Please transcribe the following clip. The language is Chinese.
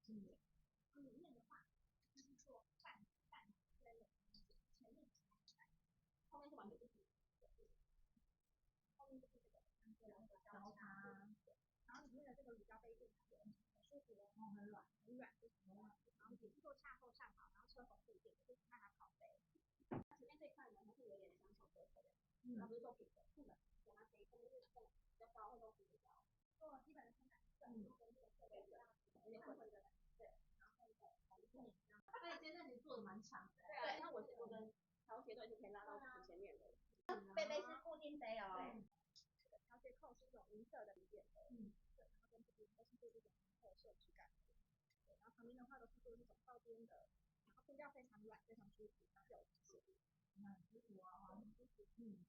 对，然后里面的话就是做半之类的东西，前面是后面是完全不同的，后面就是这个像这样的交叉，对，然后里面的这个乳胶杯垫也很舒服哦，很软，很软，非常的软，然后也是做恰后上好，然后车缝护垫，就是让它靠背。前面这一块呢，它是有点小小的这样，它不是做平的，不能，给它可以后面是更比较高，会都比较高。做基本的生产色跟这个色对的，有点混的，对，然后红色，所以现在你做的蛮强的。对啊，那我的调节都已经可以拉到很前面的。贝贝是固定杯哦。对，这个调节扣是一种银色的里面的，对，然后跟这边都是做这种红色质感的，对，然后旁边的话都是做这种靠边的，然后布料非常软，非常舒服，然后有弹性，很舒服啊，很舒服，